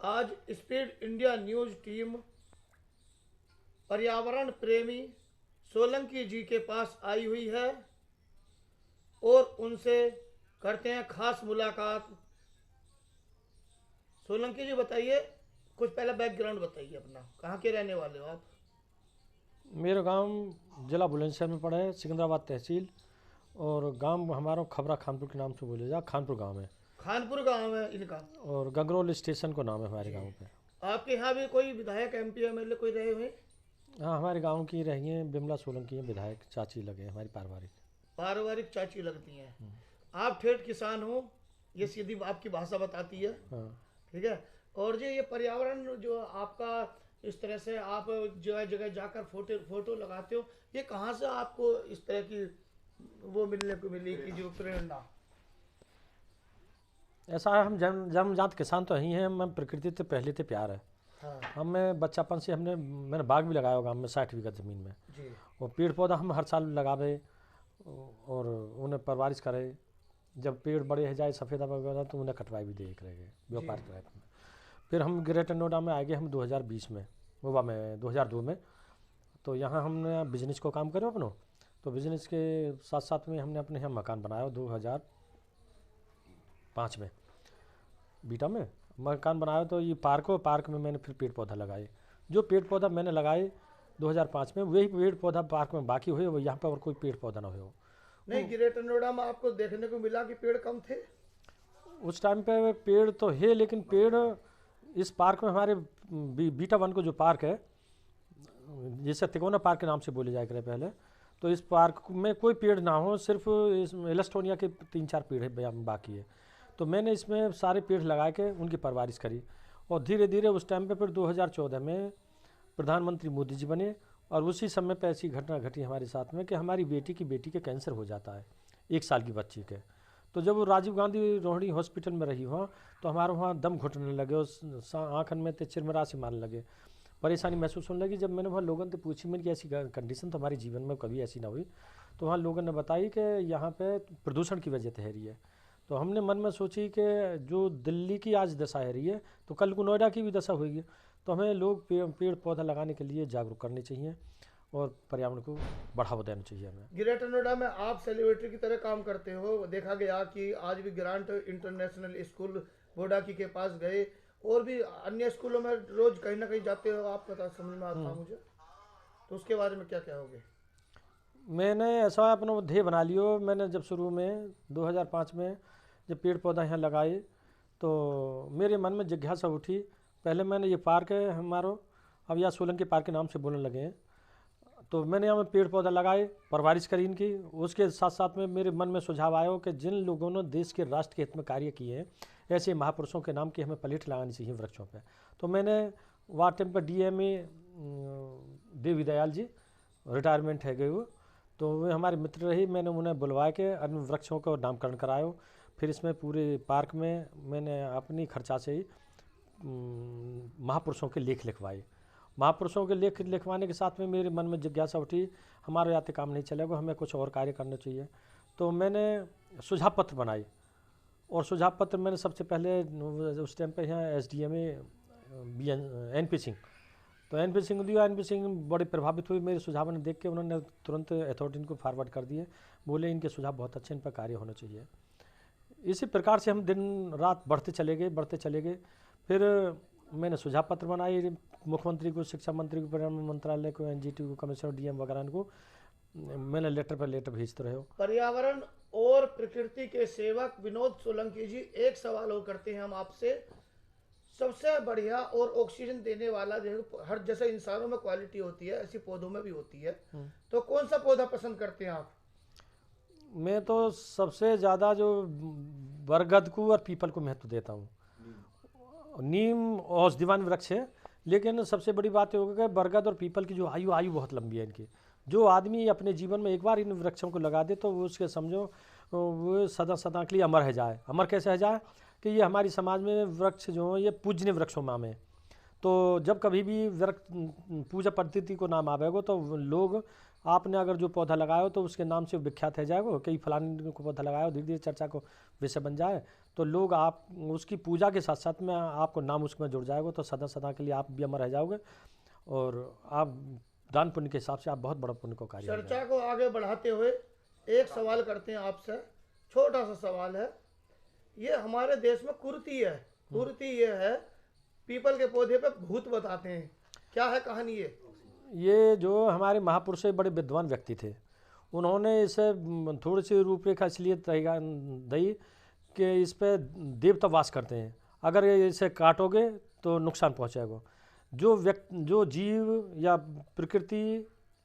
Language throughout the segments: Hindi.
आज स्पीड इंडिया न्यूज़ टीम पर्यावरण प्रेमी सोलंकी जी के पास आई हुई है और उनसे करते हैं खास मुलाकात। सोलंकी जी बताइए, कुछ पहले बैकग्राउंड बताइए अपना, कहाँ के रहने वाले हो आप? मेरा गांव जिला बुलंदशहर में पड़ा है, सिकंदराबाद तहसील। और गांव हमारा खबरा खानपुर के नाम से बोले जा, खानपुर गांव है। खानपुर गांव है इनका। और गंगरौल स्टेशन को नाम है हमारे जी। गांव पे। आपके यहाँ भी कोई विधायक एमपी एमएलए कोई रहे हुए? हाँ, हमारे गांव की रही हैं बिमला सोलंकी हैं, विधायक चाची लगे हैं हमारी पारिवारिक। पारिवारिक चाची लगती हैं। आप ठेठ किसान हो, ये सीधी आपकी भाषा बताती है। हाँ, ठीक है। और जी ये पर्यावरण जो आपका इस तरह से आप जगह जगह जाकर फोटो फोटो लगाते हो, ये कहाँ से आपको इस तरह की वो मिलने को मिली कि जो प्रेरणा? ऐसा है, हम जन्मजात किसान तो ही हैं, हम प्रकृति से पहले से प्यार है। हाँ हमें बच्चापन से मैंने बाग भी लगाया होगा गाँव में 60 बीघा ज़मीन में। जी। और पेड़ पौधा हम हर साल लगावे और उन्हें परवरिश करे। जब पेड़ बड़े हो जाए सफ़ेदा वगैरह तो उन्हें कटवाई भी देख रहे व्यापार जी। कराए। फिर हम ग्रेटर नोएडा में आ गए हम 2020 में, वह में 2002 में। तो यहाँ हमने बिजनेस को काम करो अपनो। तो बिजनेस के साथ साथ में हमने अपने यहाँ मकान बनाया 2005 में बीटा में मकान बनाया। तो ये पार्क में मैंने फिर पेड़ पौधा लगाए। जो पेड़ पौधा मैंने लगाए 2005 में, वही पेड़ पौधा पार्क में बाकी हुए, वो यहाँ पर और कोई पेड़ पौधा ना हो। नहीं, ग्रेटर नोएडा में आपको देखने को मिला कि पेड़ कम थे? उस टाइम पे पेड़ तो है, लेकिन पेड़ इस पार्क में हमारे बीटा वन को जो पार्क है, जिसे तिकोना पार्क के नाम से बोले जाया करे पहले, तो इस पार्क में कोई पेड़ ना हो, सिर्फ इस एलस्टोनिया के 3-4 पेड़ है बाकी है। तो मैंने इसमें सारे पेड़ लगा के उनकी परवरिश करी। और धीरे धीरे उस टाइम पे फिर 2014 में प्रधानमंत्री मोदी जी बने। और उसी समय पे ऐसी घटना घटी हमारे साथ में कि हमारी बेटी के कैंसर हो जाता है, 1 साल की बच्ची के। तो जब वो राजीव गांधी रोहिणी हॉस्पिटल में रही वहाँ, तो हमारे वहाँ दम घुटने लगे और आँखन में तो चिरमरासी मारने लगे, परेशानी महसूस होने लगी। जब मैंने वहाँ लोगों से पूछी मैंने कि ऐसी कंडीशन तो हमारे जीवन में कभी ऐसी ना हुई, तो वहाँ लोगों ने बताई कि यहाँ पे प्रदूषण की वजह से है रही है। तो हमने मन में सोची कि जो दिल्ली की आज दशा है रही है, तो कल को नोएडा की भी दशा होगी। तो हमें लोग पेड़ पौधा लगाने के लिए जागरूक करने चाहिए और पर्यावरण को बढ़ावा देना चाहिए हमें। ग्रेटर नोएडा में आप सेलिब्रिटी की तरह काम करते हो। देखा गया कि आज भी ग्रांट इंटरनेशनल स्कूल बोडाकी के पास गए और भी अन्य स्कूलों में रोज कहीं ना कहीं जाते हो आप, पता समझ में आता मुझे। तो उसके बारे में क्या कहोगे? मैंने ऐसा अपना ध्येय बना लियो। मैंने जब शुरू में 2005 में जब पेड़ पौधा यहाँ लगाए, तो मेरे मन में जिज्ञासा उठी। पहले मैंने ये पार्क है हमारा, अब यहाँ सोलंकी पार्क के नाम से बोलने लगे हैं। तो मैंने यहाँ पेड़ पौधा लगाए, परवरिश करी इनकी। उसके साथ साथ में मेरे मन में सुझाव आया कि जिन लोगों ने देश के राष्ट्र के हित में कार्य किए हैं, ऐसे महापुरुषों के नाम की हमें प्लेट लगानी चाहिए वृक्षों पे। तो मैंने वार टाइम पर DMA देवी दयाल जी रिटायरमेंट है गए वो, तो वे हमारे मित्र रही। मैंने उन्हें बुलवा के अन्य वृक्षों का नामकरण करायो। फिर इसमें पूरे पार्क में मैंने अपनी खर्चा से ही महापुरुषों के लेख लिखवाए। महापुरुषों के लेख लिखवाने के साथ में मेरे मन में जिज्ञासा उठी, हमारे याते काम नहीं चलेगा, हमें कुछ और कार्य करना चाहिए। तो मैंने सुझाव पत्र बनाए। और सुझाव पत्र मैंने सबसे पहले उस टाइम पे यहाँ SDMA NP सिंह, तो NP सिंह दिया। NP सिंह बड़े प्रभावित हुए मेरे सुझाव ने देख के, उन्होंने तुरंत अथॉरिटी को फॉरवर्ड कर दिए। बोले इनके सुझाव बहुत अच्छे, इन पर कार्य होना चाहिए। इसी प्रकार से हम दिन रात बढ़ते चले गए। फिर मैंने सुझाव पत्र बनाए, मुख्यमंत्री को, शिक्षा मंत्री को, पर्यावरण मंत्रालय को, NGT को, कमिश्नर DM वगैरह को मैंने लेटर पर लेटर भेजते रहे। पर्यावरण और प्रकृति के सेवक विनोद सोलंकी जी, एक सवाल और करते हैं हम आपसे। सबसे बढ़िया और ऑक्सीजन देने वाला, जो हर जैसे इंसानों में क्वालिटी होती है ऐसी पौधों में भी होती है, तो कौन सा पौधा पसंद करते हैं आप? मैं तो सबसे ज़्यादा जो बरगद को और पीपल को महत्व देता हूँ। नीम औषधिवान वृक्ष है, लेकिन सबसे बड़ी बात ये होगी कि बरगद और पीपल की जो आयु बहुत लंबी है इनकी। जो आदमी अपने जीवन में एक बार इन वृक्षों को लगा दे, तो वो उसके समझो वो सदा के लिए अमर है जाए। अमर कैसे है जाए कि ये हमारी समाज में वृक्ष जो है ये पूजनीय वृक्षों में है। तो जब कभी भी वृक्ष पूजा पद्धति को नाम आवेगा, तो लोग आपने अगर जो पौधा लगाया हो तो उसके नाम से विख्यात है जाएगा, कई फलाने को पौधा लगाया हो, धीरे धीरे चर्चा को विषय बन जाए तो लोग आप उसकी पूजा के साथ साथ में आपको नाम उसमें जुड़ जाएगा, तो सदा सदा के लिए आप भी अमर रह जाओगे और आप दान पुण्य के हिसाब से आप बहुत बड़ा पुण्य को कार्य करेंगे। चर्चा को आगे बढ़ाते हुए एक सवाल करते हैं आपसे, छोटा सा सवाल है। ये हमारे देश में कुर्ती है, कुर्ती ये है पीपल के पौधे पे भूत बताते हैं, क्या है कहानी ये जो हमारे महापुरुष बड़े विद्वान व्यक्ति थे, उन्होंने इसे थोड़ी सी रूपरेखा इसलिए दी कि इस पे देवता वास करते हैं, अगर इसे काटोगे तो नुकसान पहुंचेगा। जो जीव या प्रकृति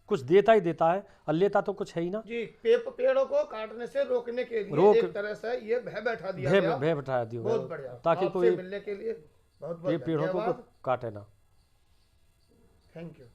कुछ देता ही देता है और लेता तो कुछ है ही ना जी। पेड़ों को काटने से रोकने के लिए एक तरह से ये भय बैठा दिया गया। भय बैठा दिया बहुत बढ़िया, ताकि कोई मिलने के लिए बहुत ये पेड़ों को धन्यवाद। काटे ना। Thank you.